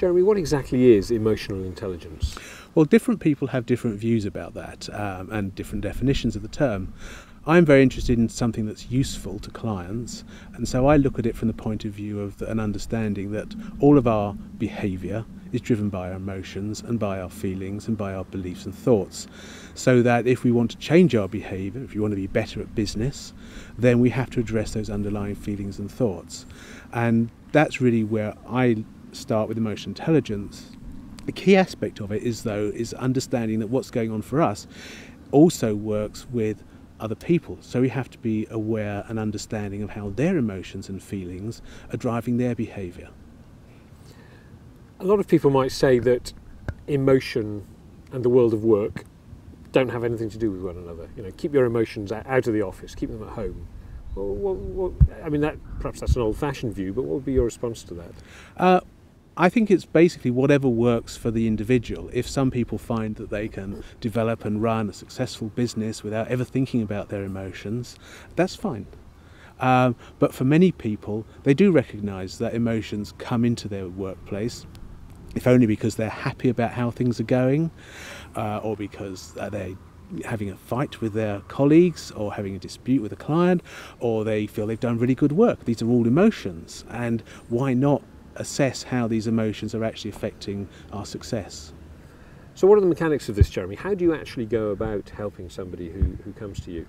Jeremy, what exactly is emotional intelligence? Well, different people have different views about that and different definitions of the term. I'm very interested in something that's useful to clients, and so I look at it from the point of view of an understanding that all of our behaviour is driven by our emotions and by our feelings and by our beliefs and thoughts. So that if we want to change our behaviour, if we want to be better at business, then we have to address those underlying feelings and thoughts. And that's really where I start with emotional intelligence. The key aspect of it is understanding that what's going on for us also works with other people. So we have to be aware and understanding of how their emotions and feelings are driving their behaviour. A lot of people might say that emotion and the world of work don't have anything to do with one another. You know, keep your emotions out of the office, keep them at home. Well, I mean, perhaps that's an old-fashioned view, but what would be your response to that? I think it's basically whatever works for the individual. If some people find that they can develop and run a successful business without ever thinking about their emotions, that's fine. But for many people, they do recognise that emotions come into their workplace, if only because they're happy about how things are going, or because they're having a fight with their colleagues, or having a dispute with a client, or they feel they've done really good work. These are all emotions, and why not assess how these emotions are actually affecting our success? So what are the mechanics of this, Jeremy? How do you actually go about helping somebody who comes to you?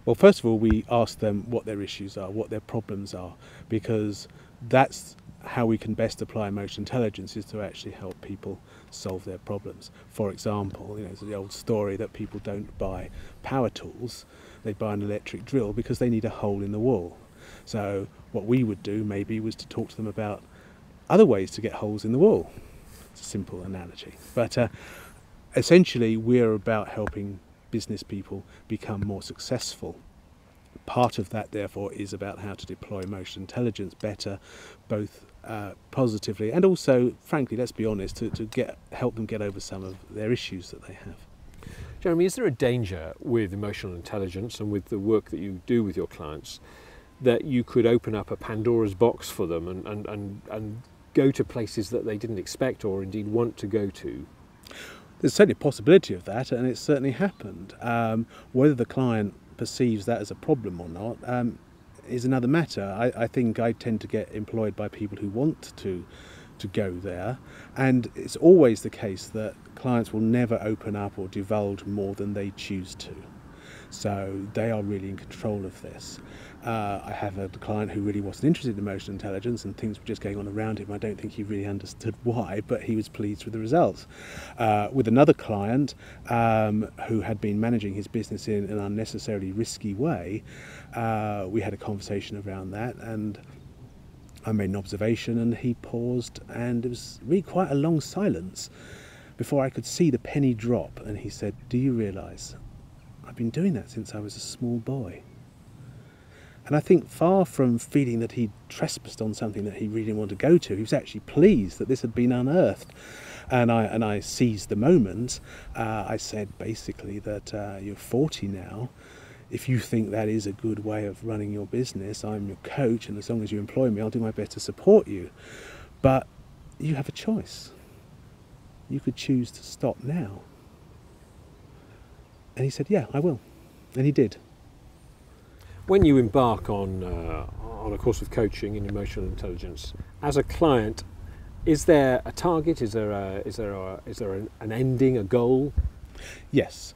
Well, first of all, we ask them what their issues are, what their problems are, because that's how we can best apply emotional intelligence, is to actually help people solve their problems. For example, you know, it's the old story that people don't buy power tools, they buy an electric drill because they need a hole in the wall. So what we would do maybe was to talk to them about other ways to get holes in the wall. It's a simple analogy. But essentially we're about helping business people become more successful. Part of that, therefore, is about how to deploy emotional intelligence better, both positively and also, frankly, let's be honest, to help them get over some of their issues that they have. Jeremy, is there a danger with emotional intelligence and with the work that you do with your clients that you could open up a Pandora's box for them and go to places that they didn't expect or indeed want to go to? There's certainly a possibility of that, and it's certainly happened. Whether the client perceives that as a problem or not is another matter. I think I tend to get employed by people who want to go there, and it's always the case that clients will never open up or divulge more than they choose to. So they are really in control of this. I have a client who really wasn't interested in emotional intelligence, and things were just going on around him. I don't think he really understood why, but he was pleased with the results. With another client who had been managing his business in an unnecessarily risky way, we had a conversation around that, and I made an observation, and he paused, and it was really quite a long silence before I could see the penny drop, and he said, "Do you realise I've been doing that since I was a small boy?" And I think, far from feeling that he'd trespassed on something that he really didn't want to go to, he was actually pleased that this had been unearthed. And I seized the moment. I said basically that you're 40 now. If you think that is a good way of running your business, I'm your coach, and as long as you employ me, I'll do my best to support you. But you have a choice. You could choose to stop now. And he said, "Yeah, I will." And he did. When you embark on a course of coaching in emotional intelligence, as a client, is there a target? Is there an ending, a goal? Yes.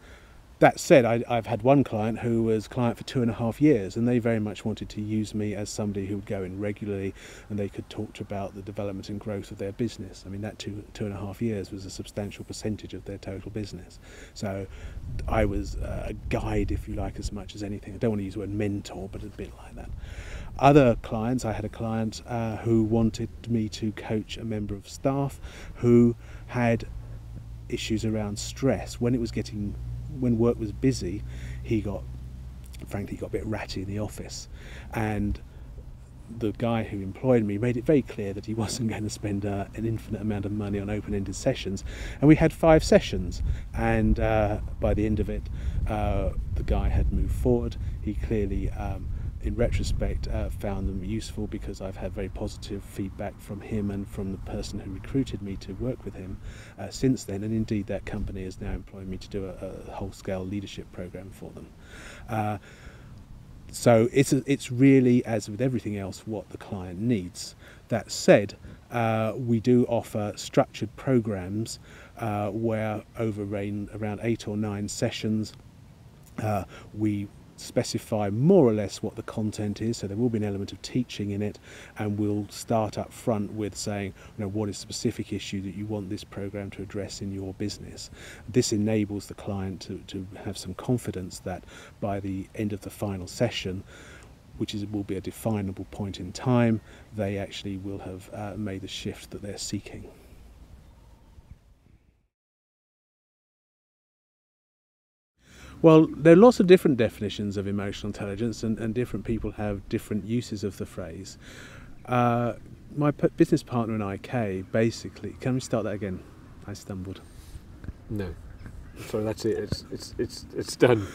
That said, I've had one client who was a client for 2.5 years, and they very much wanted to use me as somebody who would go in regularly and they could talk about the development and growth of their business. I mean, that 2.5 years was a substantial percentage of their total business. So I was a guide, if you like, as much as anything. I don't want to use the word mentor, but a bit like that. Other clients, I had a client who wanted me to coach a member of staff who had issues around stress. When work was busy, he got a bit ratty in the office, and the guy who employed me made it very clear that he wasn't going to spend an infinite amount of money on open-ended sessions, and we had 5 sessions, and by the end of it the guy had moved forward. He clearly in retrospect, found them useful because I've had very positive feedback from him and from the person who recruited me to work with him since then, and indeed that company is now employing me to do a whole-scale leadership program for them. So it's really, as with everything else, what the client needs. That said, we do offer structured programs where over around 8 or 9 sessions we specify more or less what the content is, so there will be an element of teaching in it, and we'll start up front with saying, what is the specific issue that you want this program to address in your business. This enables the client to have some confidence that by the end of the final session, which will be a definable point in time, they actually will have made the shift that they're seeking. Well, there are lots of different definitions of emotional intelligence, and different people have different uses of the phrase. My business partner and I, Kay, basically... Can we start that again? I stumbled. No. Sorry, that's it. It's done.